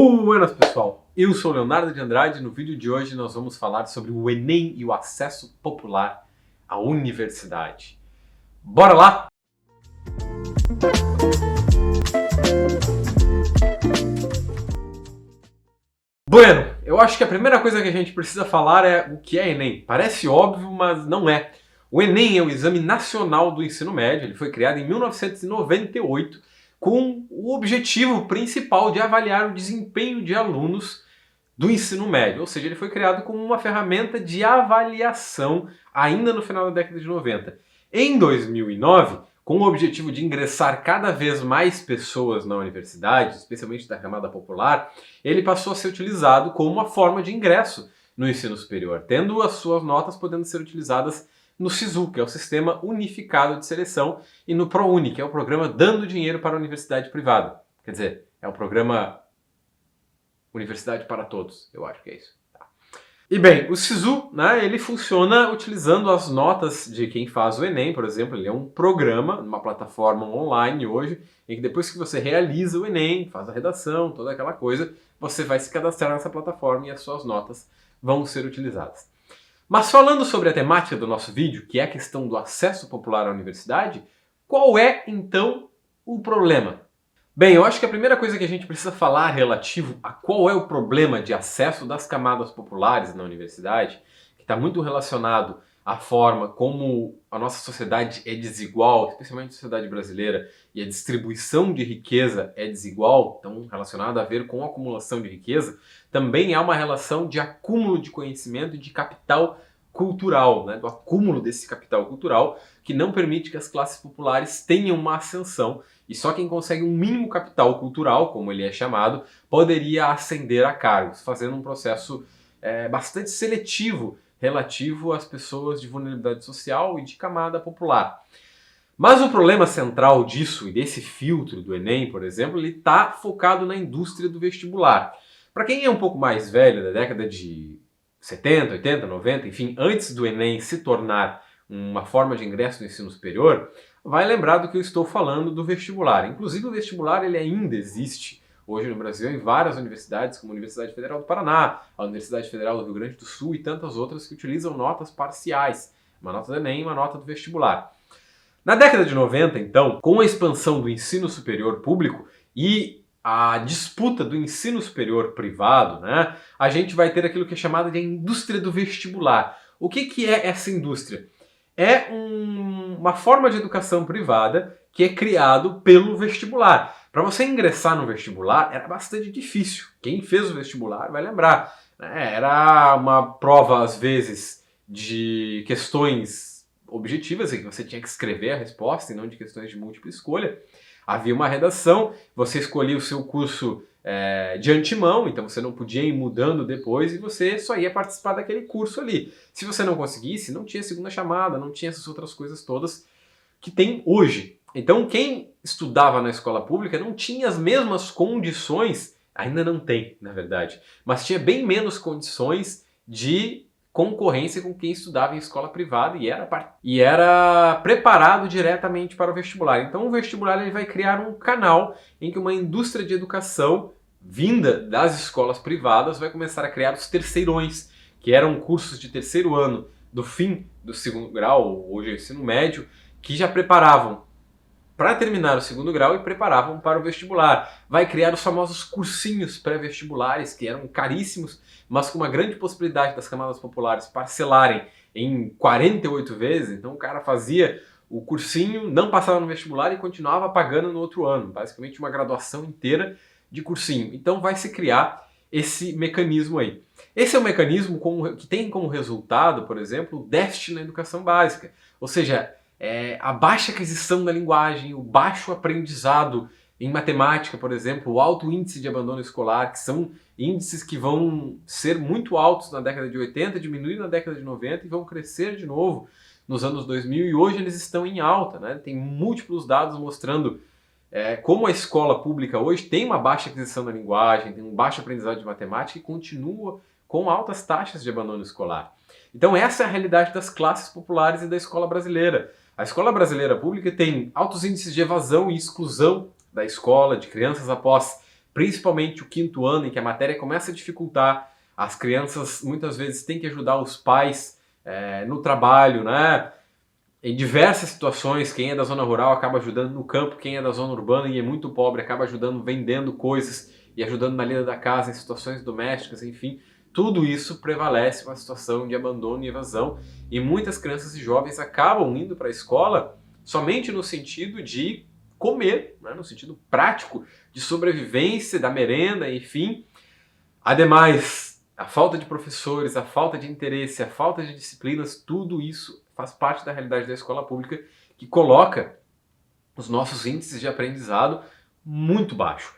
Buenas, pessoal! Eu sou Leonardo de Andrade e no vídeo de hoje nós vamos falar sobre o Enem e o acesso popular à universidade. Bora lá? Bueno, eu acho que a primeira coisa que a gente precisa falar é o que é Enem. Parece óbvio, mas não é. O Enem é o Exame Nacional do Ensino Médio, ele foi criado em 1998 com o objetivo principal de avaliar o desempenho de alunos do ensino médio, ou seja, ele foi criado como uma ferramenta de avaliação ainda no final da década de 90. Em 2009, com o objetivo de ingressar cada vez mais pessoas na universidade, especialmente da camada popular, ele passou a ser utilizado como uma forma de ingresso no ensino superior, tendo as suas notas podendo ser utilizadas no SISU, que é o Sistema Unificado de Seleção, e no ProUni, que é o programa dando dinheiro para a universidade privada. Quer dizer, é o programa Universidade para Todos, eu acho que é isso. Tá. E bem, o SISU, né, ele funciona utilizando as notas de quem faz o Enem, por exemplo. Ele é um programa, uma plataforma online hoje, em que depois que você realiza o Enem, faz a redação, toda aquela coisa, você vai se cadastrar nessa plataforma e as suas notas vão ser utilizadas. Mas falando sobre a temática do nosso vídeo, que é a questão do acesso popular à universidade, qual é, então, o problema? Bem, eu acho que a primeira coisa que a gente precisa falar relativo a qual é o problema de acesso das camadas populares na universidade, que está muito relacionado à forma como a nossa sociedade é desigual, especialmente a sociedade brasileira, e a distribuição de riqueza é desigual, então relacionado a ver com a acumulação de riqueza, também há uma relação de acúmulo de conhecimento e de capital cultural, né, do acúmulo desse capital cultural, que não permite que as classes populares tenham uma ascensão, e só quem consegue um mínimo capital cultural, como ele é chamado, poderia ascender a cargos, fazendo um processo bastante seletivo relativo às pessoas de vulnerabilidade social e de camada popular. Mas o problema central disso e desse filtro do Enem, por exemplo, ele está focado na indústria do vestibular. Para quem é um pouco mais velho, da década de 70, 80, 90, enfim, antes do Enem se tornar uma forma de ingresso no ensino superior, vai lembrar do que eu estou falando do vestibular. Inclusive o vestibular ele ainda existe hoje no Brasil em várias universidades, como a Universidade Federal do Paraná, a Universidade Federal do Rio Grande do Sul e tantas outras que utilizam notas parciais, uma nota do Enem e uma nota do vestibular. Na década de 90, então, com a expansão do ensino superior público e a disputa do ensino superior privado, né, a gente vai ter aquilo que é chamado de indústria do vestibular. O que é essa indústria? É uma forma de educação privada que é criado pelo vestibular. Para você ingressar no vestibular era bastante difícil. Quem fez o vestibular vai lembrar, né? Era uma prova, às vezes, de questões objetivas, em que você tinha que escrever a resposta e não de questões de múltipla escolha. Havia uma redação, você escolhia o seu curso de antemão, então você não podia ir mudando depois e você só ia participar daquele curso ali. Se você não conseguisse, não tinha segunda chamada, não tinha essas outras coisas todas que tem hoje. Então quem estudava na escola pública não tinha as mesmas condições, ainda não tem, na verdade, mas tinha bem menos condições de concorrência com quem estudava em escola privada e era preparado diretamente para o vestibular. Então o vestibular ele vai criar um canal em que uma indústria de educação vinda das escolas privadas vai começar a criar os terceirões, que eram cursos de terceiro ano do fim do segundo grau, hoje é o ensino médio, que já preparavam para terminar o segundo grau e preparavam para o vestibular. Vai criar os famosos cursinhos pré-vestibulares, que eram caríssimos, mas com uma grande possibilidade das camadas populares parcelarem em 48 vezes. Então o cara fazia o cursinho, não passava no vestibular e continuava pagando no outro ano. Basicamente uma graduação inteira de cursinho. Então vai se criar esse mecanismo aí. Esse é um mecanismo que tem como resultado, por exemplo, o déficit na educação básica. Ou seja, a baixa aquisição da linguagem, o baixo aprendizado em matemática, por exemplo, o alto índice de abandono escolar, que são índices que vão ser muito altos na década de 80, diminuir na década de 90 e vão crescer de novo nos anos 2000 e hoje eles estão em alta, né? Tem múltiplos dados mostrando como a escola pública hoje tem uma baixa aquisição da linguagem, tem um baixo aprendizado de matemática e continua com altas taxas de abandono escolar. Então essa é a realidade das classes populares e da escola brasileira. A escola brasileira pública tem altos índices de evasão e exclusão da escola, de crianças após principalmente o quinto ano, em que a matéria começa a dificultar, as crianças muitas vezes têm que ajudar os pais no trabalho, né? Em diversas situações, quem é da zona rural acaba ajudando no campo, quem é da zona urbana e é muito pobre acaba ajudando vendendo coisas e ajudando na lida da casa, em situações domésticas, enfim. Tudo isso prevalece uma situação de abandono e evasão, e muitas crianças e jovens acabam indo para a escola somente no sentido de comer, né? No sentido prático de sobrevivência, da merenda, enfim. Ademais, a falta de professores, a falta de interesse, a falta de disciplinas, tudo isso faz parte da realidade da escola pública, que coloca os nossos índices de aprendizado muito baixo.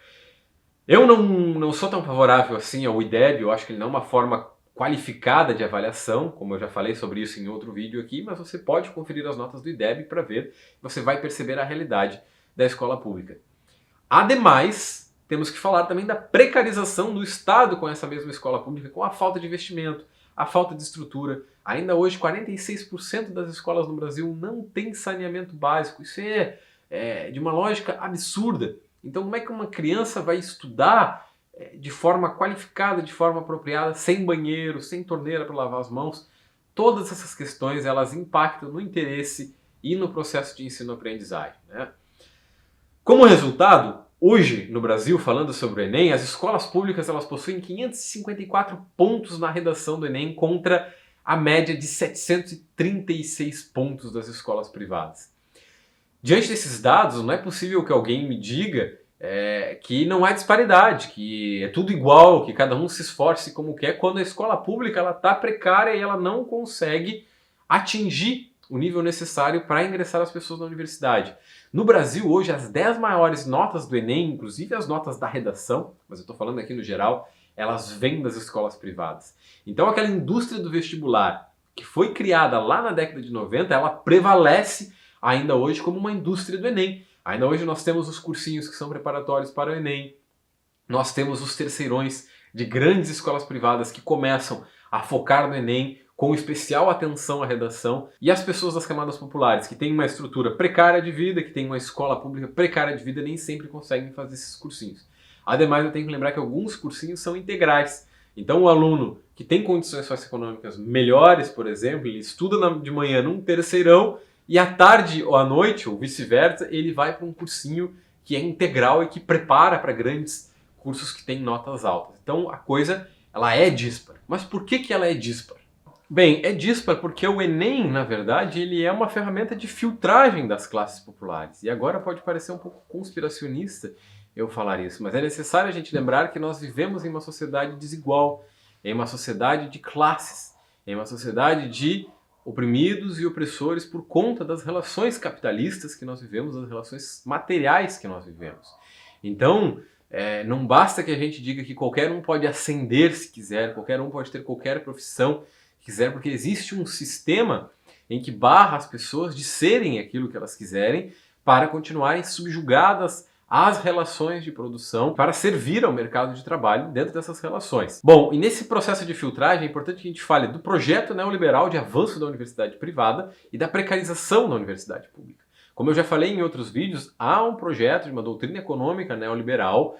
Eu não sou tão favorável assim ao IDEB, eu acho que ele não é uma forma qualificada de avaliação, como eu já falei sobre isso em outro vídeo aqui, mas você pode conferir as notas do IDEB para ver, você vai perceber a realidade da escola pública. Ademais, temos que falar também da precarização do Estado com essa mesma escola pública, com a falta de investimento, a falta de estrutura. Ainda hoje, 46% das escolas no Brasil não têm saneamento básico. Isso é de uma lógica absurda. Então, como é que uma criança vai estudar de forma qualificada, de forma apropriada, sem banheiro, sem torneira para lavar as mãos? Todas essas questões, elas impactam no interesse e no processo de ensino-aprendizagem, né? Como resultado, hoje no Brasil, falando sobre o Enem, as escolas públicas elas possuem 554 pontos na redação do Enem contra a média de 736 pontos das escolas privadas. Diante desses dados, não é possível que alguém me diga que não há disparidade, que é tudo igual, que cada um se esforce como quer, quando a escola pública está precária e ela não consegue atingir o nível necessário para ingressar as pessoas na universidade. No Brasil, hoje, as 10 maiores notas do Enem, inclusive as notas da redação, mas eu estou falando aqui no geral, elas vêm das escolas privadas. Então, aquela indústria do vestibular que foi criada lá na década de 90, ela prevalece ainda hoje como uma indústria do Enem. Ainda hoje nós temos os cursinhos que são preparatórios para o Enem, nós temos os terceirões de grandes escolas privadas que começam a focar no Enem, com especial atenção à redação, e as pessoas das camadas populares, que têm uma estrutura precária de vida, que têm uma escola pública precária de vida, nem sempre conseguem fazer esses cursinhos. Ademais, eu tenho que lembrar que alguns cursinhos são integrais. Então, o aluno que tem condições socioeconômicas melhores, por exemplo, ele estuda de manhã num terceirão, e à tarde ou à noite, ou vice-versa, ele vai para um cursinho que é integral e que prepara para grandes cursos que têm notas altas. Então, a coisa ela é díspar. Mas por que ela é díspar? Bem, é díspar porque o Enem, na verdade, ele é uma ferramenta de filtragem das classes populares. E agora pode parecer um pouco conspiracionista eu falar isso, mas é necessário a gente lembrar que nós vivemos em uma sociedade desigual, em uma sociedade de classes, em uma sociedade de oprimidos e opressores por conta das relações capitalistas que nós vivemos, das relações materiais que nós vivemos. Então, não basta que a gente diga que qualquer um pode ascender se quiser, qualquer um pode ter qualquer profissão quiser, porque existe um sistema em que barra as pessoas de serem aquilo que elas quiserem para continuarem subjugadas às relações de produção, para servir ao mercado de trabalho dentro dessas relações. Bom, e nesse processo de filtragem é importante que a gente fale do projeto neoliberal de avanço da universidade privada e da precarização da universidade pública. Como eu já falei em outros vídeos, há um projeto de uma doutrina econômica neoliberal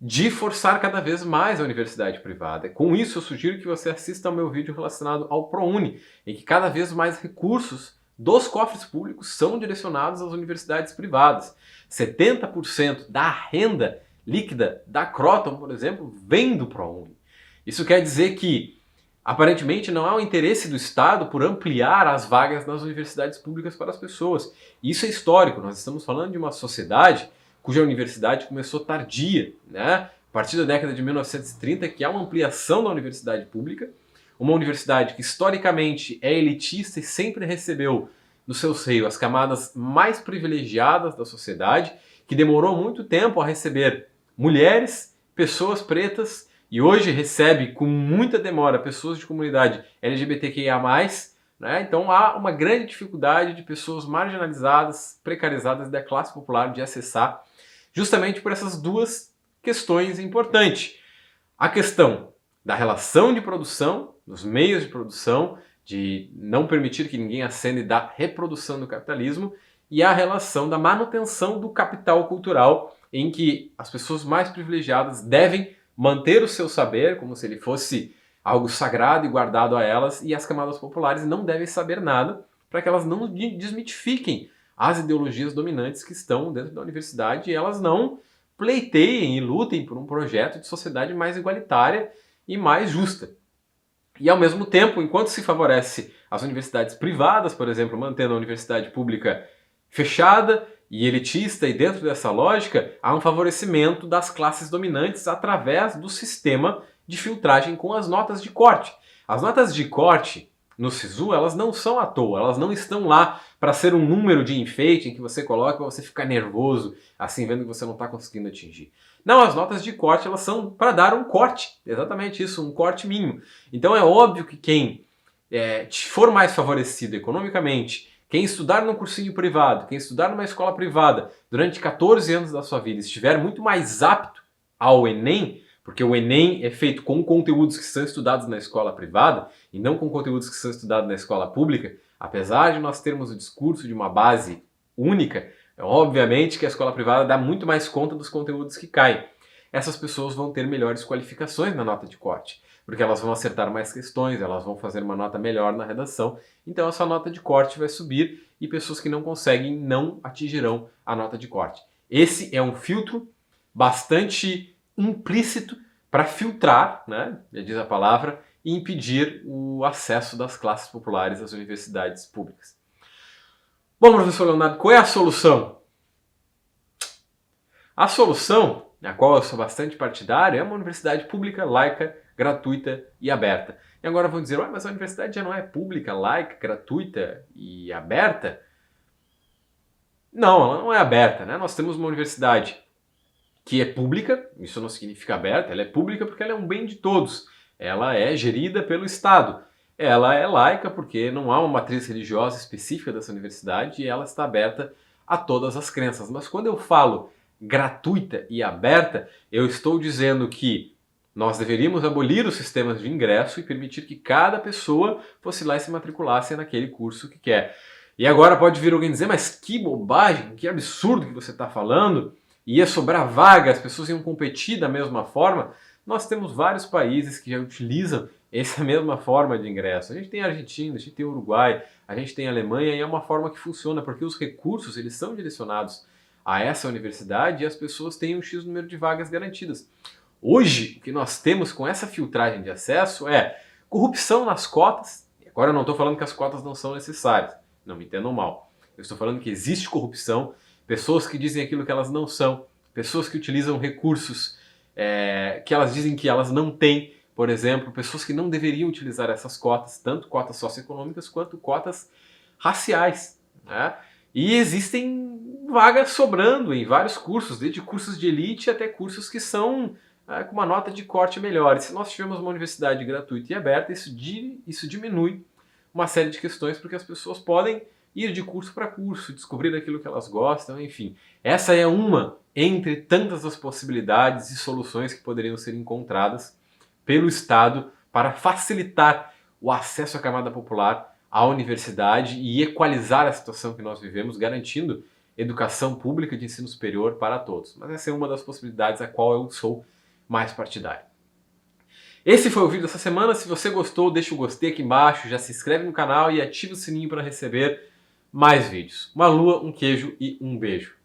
de forçar cada vez mais a universidade privada. Com isso, eu sugiro que você assista ao meu vídeo relacionado ao ProUni, em que cada vez mais recursos dos cofres públicos são direcionados às universidades privadas. 70% da renda líquida da Croton, por exemplo, vem do ProUni. Isso quer dizer que, aparentemente, não há um interesse do Estado por ampliar as vagas nas universidades públicas para as pessoas. Isso é histórico, nós estamos falando de uma sociedade cuja universidade começou tardia, né? A partir da década de 1930, que há uma ampliação da universidade pública, uma universidade que historicamente é elitista e sempre recebeu no seu seio as camadas mais privilegiadas da sociedade, que demorou muito tempo a receber mulheres, pessoas pretas, e hoje recebe com muita demora pessoas de comunidade LGBTQIA+, né? Então há uma grande dificuldade de pessoas marginalizadas, precarizadas da classe popular de acessar, justamente por essas duas questões importantes. A questão da relação de produção, dos meios de produção, de não permitir que ninguém ascenda e da reprodução do capitalismo, e a relação da manutenção do capital cultural em que as pessoas mais privilegiadas devem manter o seu saber como se ele fosse algo sagrado e guardado a elas, e as camadas populares não devem saber nada para que elas não desmitifiquem as ideologias dominantes que estão dentro da universidade e elas não pleiteiem e lutem por um projeto de sociedade mais igualitária e mais justa. E ao mesmo tempo, enquanto se favorece as universidades privadas, por exemplo, mantendo a universidade pública fechada e elitista, e dentro dessa lógica, há um favorecimento das classes dominantes através do sistema de filtragem com as notas de corte. As notas de corte no SISU, elas não são à toa, elas não estão lá para ser um número de enfeite em que você coloca para você ficar nervoso, assim, vendo que você não está conseguindo atingir. Não, as notas de corte, elas são para dar um corte, exatamente isso, um corte mínimo. Então é óbvio que quem for mais favorecido economicamente, quem estudar num cursinho privado, quem estudar numa escola privada durante 14 anos da sua vida estiver muito mais apto ao Enem, porque o Enem é feito com conteúdos que são estudados na escola privada e não com conteúdos que são estudados na escola pública, apesar de nós termos o discurso de uma base única, obviamente que a escola privada dá muito mais conta dos conteúdos que caem. Essas pessoas vão ter melhores qualificações na nota de corte, porque elas vão acertar mais questões, elas vão fazer uma nota melhor na redação, então essa nota de corte vai subir e pessoas que não conseguem não atingirão a nota de corte. Esse é um filtro bastante implícito para filtrar, né, já diz a palavra, e impedir o acesso das classes populares às universidades públicas. Bom, professor Leonardo, qual é a solução? A solução, na qual eu sou bastante partidário, é uma universidade pública, laica, gratuita e aberta. E agora vão dizer, mas a universidade já não é pública, laica, gratuita e aberta? Não, ela não é aberta, né? Nós temos uma universidade que é pública, isso não significa aberta, ela é pública porque ela é um bem de todos. Ela é gerida pelo Estado. Ela é laica porque não há uma matriz religiosa específica dessa universidade e ela está aberta a todas as crenças. Mas quando eu falo gratuita e aberta, eu estou dizendo que nós deveríamos abolir os sistemas de ingresso e permitir que cada pessoa fosse lá e se matriculasse naquele curso que quer. E agora pode vir alguém dizer, mas que bobagem, que absurdo que você está falando, ia sobrar vaga, as pessoas iam competir da mesma forma. Nós temos vários países que já utilizam essa mesma forma de ingresso. A gente tem a Argentina, a gente tem o Uruguai, a gente tem a Alemanha, e é uma forma que funciona, porque os recursos eles são direcionados a essa universidade e as pessoas têm um X número de vagas garantidas. Hoje, o que nós temos com essa filtragem de acesso é corrupção nas cotas. Agora eu não estou falando que as cotas não são necessárias, não me entendam mal. Eu estou falando que existe corrupção, pessoas que dizem aquilo que elas não são, pessoas que utilizam recursos que elas dizem que elas não têm, por exemplo, pessoas que não deveriam utilizar essas cotas, tanto cotas socioeconômicas quanto cotas raciais, né? E existem vagas sobrando em vários cursos, desde cursos de elite até cursos que são com uma nota de corte melhor. E se nós tivermos uma universidade gratuita e aberta, isso diminui uma série de questões, porque as pessoas podem ir de curso para curso, descobrir aquilo que elas gostam, enfim. Essa é uma entre tantas as possibilidades e soluções que poderiam ser encontradas pelo Estado para facilitar o acesso à camada popular à universidade e equalizar a situação que nós vivemos, garantindo educação pública de ensino superior para todos. Mas essa é uma das possibilidades a qual eu sou mais partidário. Esse foi o vídeo dessa semana. Se você gostou, deixa o gostei aqui embaixo, já se inscreve no canal e ativa o sininho para receber mais vídeos. Uma lua, um queijo e um beijo.